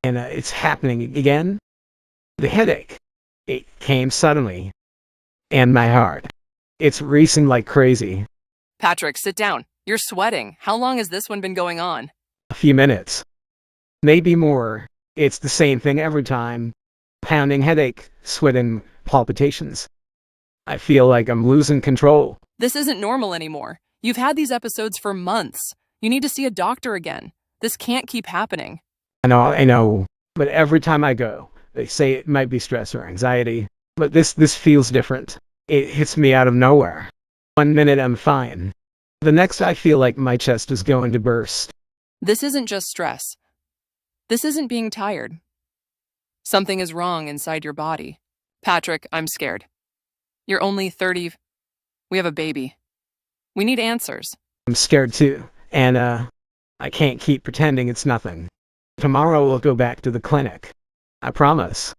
And it's happening again. The headache, it came suddenly, and my heart, it's racing like crazy. Patrick, sit down. You're sweating. How long has this one been going on? A few minutes, maybe more. It's the same thing every time. Pounding headache, sweating, palpitations. I feel like I'm losing control. This isn't normal anymore. You've had these episodes for months. You need to see a doctor again. This can't keep happening. I know, but every time I go, they say it might be stress or anxiety. But this feels different. It hits me out of nowhere. One minute I'm fine. The next I feel like my chest is going to burst. This isn't just stress. This isn't being tired. Something is wrong inside your body. Patrick, I'm scared. You're only 30. We have a baby. We need answers. I'm scared too, and I can't keep pretending it's nothing. Tomorrow we'll go back to the clinic. I promise.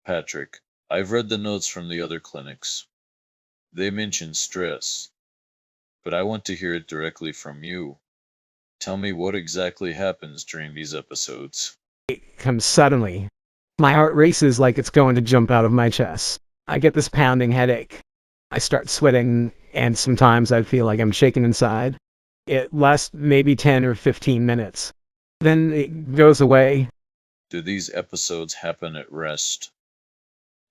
Patrick, I've read the notes from the other clinics. They mention stress, but I want to hear it directly from you. Tell me what exactly happens during these episodes. It comes suddenly. My heart races like it's going to jump out of my chest. I get this pounding headache. I start sweating, and sometimes I feel like I'm shaking inside. It lasts maybe 10 or 15 minutes. Then it goes away. Do these episodes happen at rest,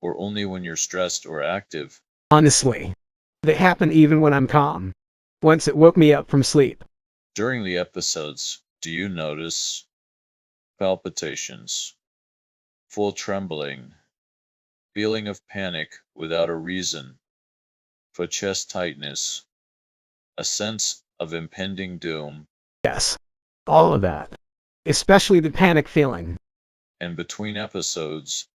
or only when you're stressed or active? Honestly, they happen even when I'm calm. Once it woke me up from sleep. During the episodes, do you notice palpitations, full trembling, feeling of panic without a reason, for chest tightness, a sense of impending doom, Yes, all of that. Especially the panic feeling. and between episodes,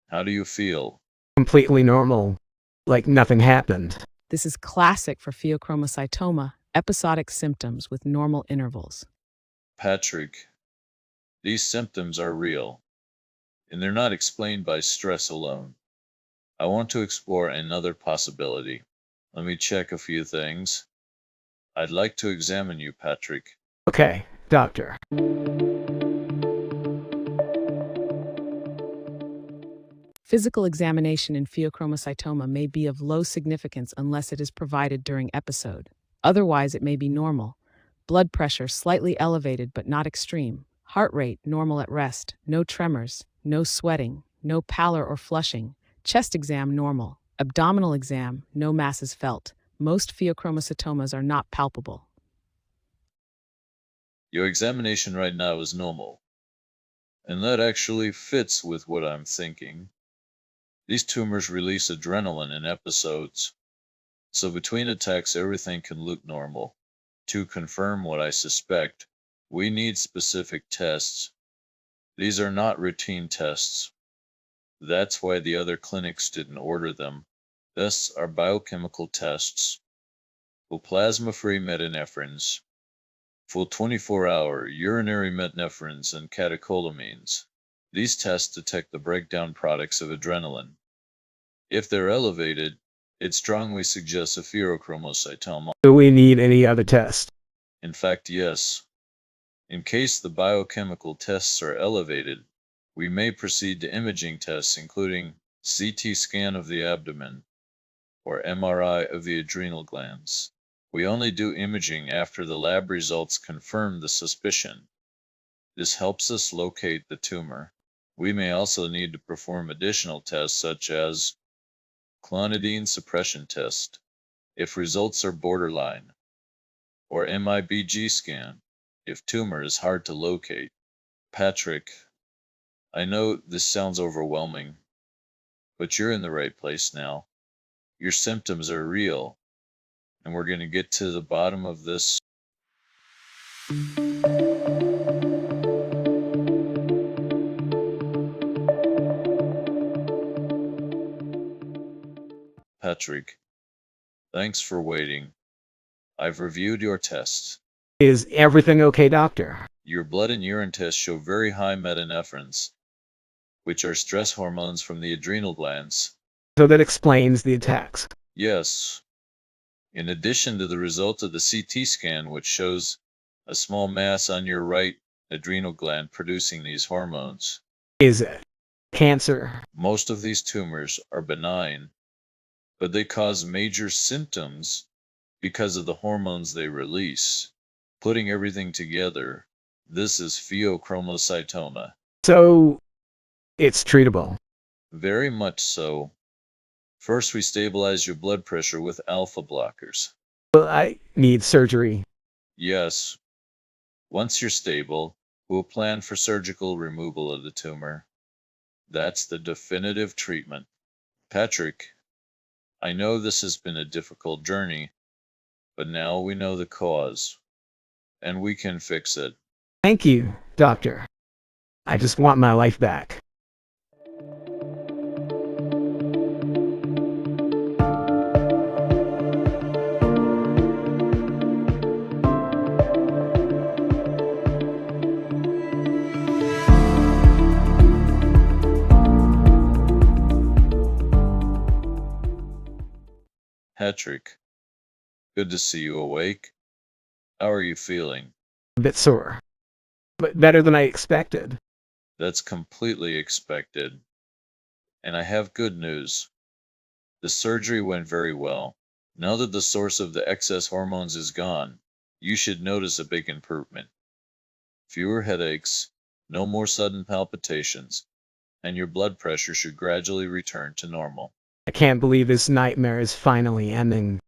how do you feel? Completely normal. Like nothing happened. This is classic for pheochromocytoma, episodic symptoms with normal intervals. Patrick, these symptoms are real, and they're not explained by stress alone. I want to explore another possibility. Let me check a few things. I'd like to examine you, Patrick. Okay, doctor. Physical examination in pheochromocytoma may be of low significance unless it is provided during episode. Otherwise, it may be normal. Blood pressure slightly elevated but not extreme. Heart rate normal at rest. No tremors. No sweating. No pallor or flushing. Chest exam normal. Abdominal exam, no masses felt. Most pheochromocytomas are not palpable. Your examination right now is normal, and that actually fits with what I'm thinking. These tumors release adrenaline in episodes, so between attacks everything can look normal. To confirm what I suspect, we need specific tests. These are not routine tests. That's why the other clinics didn't order them. Tests are biochemical tests. Full plasma-free metanephrines, full 24-hour urinary metanephrines and catecholamines. These tests detect the breakdown products of adrenaline. If they're elevated, it strongly suggests a pheochromocytoma. Do we need any other test? In fact, yes. In case the biochemical tests are elevated, we may proceed to imaging tests including CT scan of the abdomen or MRI of the adrenal glands. We only do imaging after the lab results confirm the suspicion. This helps us locate the tumor. We may also need to perform additional tests such as clonidine suppression test if results are borderline, or MIBG scan if tumor is hard to locate. Patrick, I know this sounds overwhelming, but you're in the right place now. Your symptoms are real, and we're going to get to the bottom of this. Patrick, thanks for waiting. I've reviewed your tests. Is everything okay, doctor? Your blood and urine tests show very high metanephrines, which are stress hormones from the adrenal glands. So that explains the attacks. Yes. In addition to the result of the CT scan, which shows a small mass on your right adrenal gland producing these hormones. Is it cancer? Most of these tumors are benign, but they cause major symptoms because of the hormones they release. Putting everything together, this is pheochromocytoma. So it's treatable. Very much so. First, we stabilize your blood pressure with alpha blockers. Well, I need surgery. Yes. Once you're stable, we'll plan for surgical removal of the tumor. That's the definitive treatment. Patrick, I know this has been a difficult journey, but now we know the cause, and we can fix it. Thank you, doctor. I just want my life back. Patrick, good to see you awake. How are you feeling? A bit sore, but better than I expected. That's completely expected. And I have good news. The surgery went very well. Now that the source of the excess hormones is gone, you should notice a big improvement. Fewer headaches, no more sudden palpitations, and your blood pressure should gradually return to normal. I can't believe this nightmare is finally ending.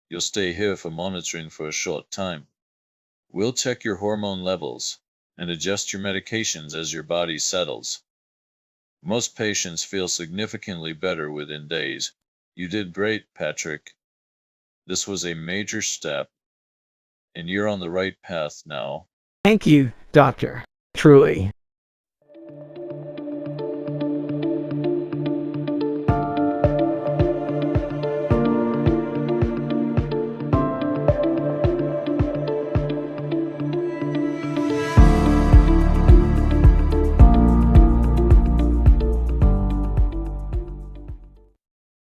You'll stay here for monitoring for a short time. We'll check your hormone levels and adjust your medications as your body settles. Most patients feel significantly better within days. You did great, Patrick. This was a major step, and you're on the right path now. Thank you, doctor. Truly.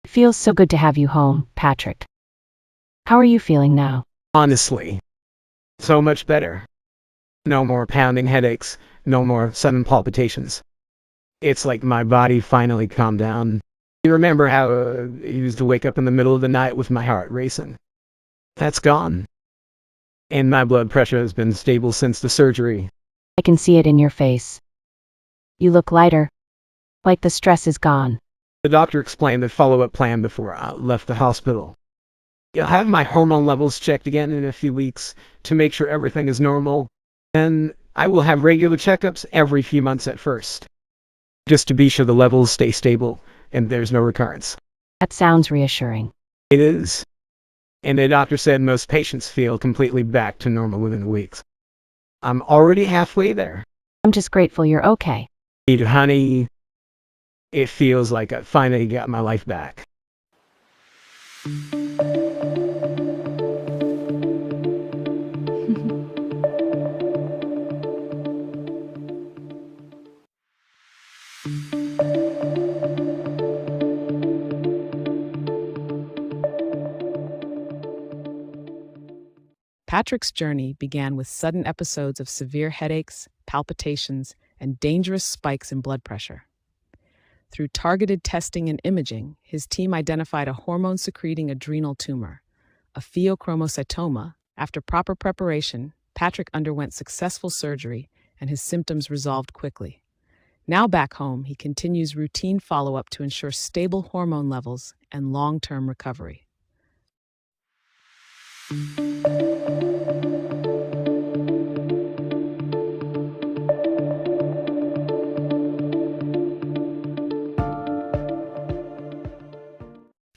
Feels so good to have you home, Patrick. How are you feeling now? Honestly, so much better. No more pounding headaches, no more sudden palpitations. It's like my body finally calmed down. You remember how I used to wake up in the middle of the night with my heart racing? That's gone. And my blood pressure has been stable since the surgery. I can see it in your face. You look lighter, like the stress is gone. The doctor explained the follow-up plan before I left the hospital. I'll have my hormone levels checked again in a few weeks to make sure everything is normal. And I will have regular checkups every few months at first, just to be sure the levels stay stable and there's no recurrence. That sounds reassuring. It is. And the doctor said most patients feel completely back to normal within weeks. I'm already halfway there. I'm just grateful you're okay. Honey, it feels like I finally got my life back. Patrick's journey began with sudden episodes of severe headaches, palpitations, and dangerous spikes in blood pressure. Through targeted testing and imaging, his team identified a hormone-secreting adrenal tumor, a pheochromocytoma. After proper preparation, Patrick underwent successful surgery and his symptoms resolved quickly. Now back home, he continues routine follow-up to ensure stable hormone levels and long-term recovery.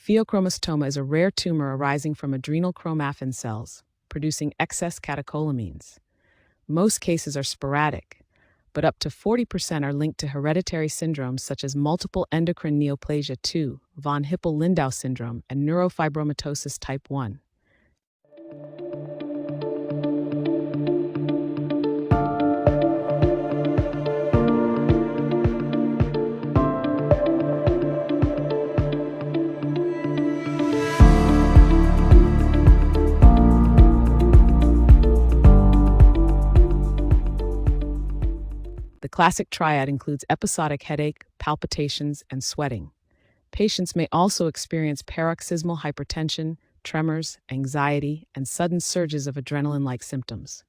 Pheochromocytoma is a rare tumor arising from adrenal chromaffin cells, producing excess catecholamines. Most cases are sporadic, but up to 40% are linked to hereditary syndromes such as multiple endocrine neoplasia 2, von Hippel-Lindau syndrome, and neurofibromatosis type 1. The classic triad includes episodic headache, palpitations, and sweating. Patients may also experience paroxysmal hypertension, tremors, anxiety, and sudden surges of adrenaline-like symptoms.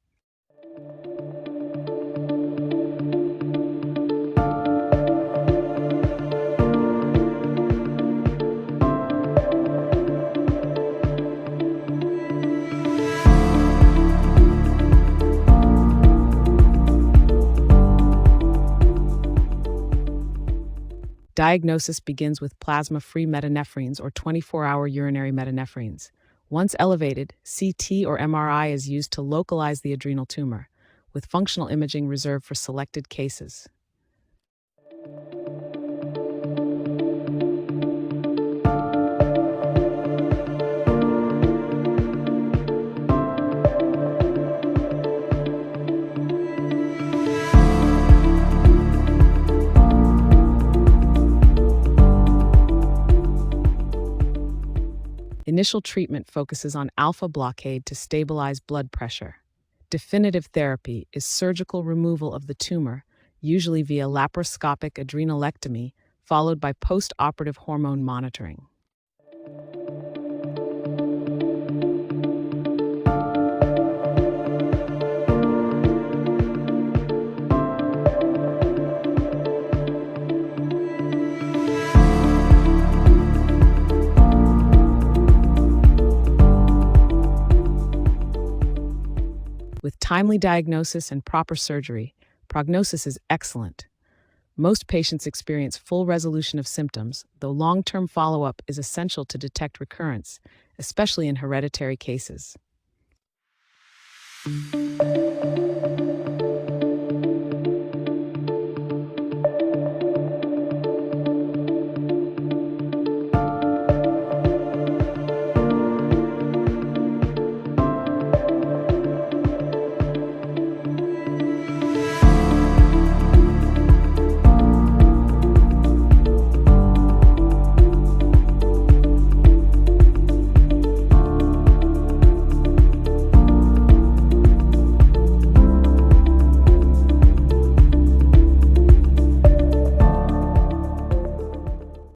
Diagnosis begins with plasma-free metanephrines or 24-hour urinary metanephrines. Once elevated, CT or MRI is used to localize the adrenal tumor, with functional imaging reserved for selected cases. Initial treatment focuses on alpha blockade to stabilize blood pressure. Definitive therapy is surgical removal of the tumor, usually via laparoscopic adrenalectomy, followed by post-operative hormone monitoring. With timely diagnosis and proper surgery, prognosis is excellent. Most patients experience full resolution of symptoms, though long-term follow-up is essential to detect recurrence, especially in hereditary cases.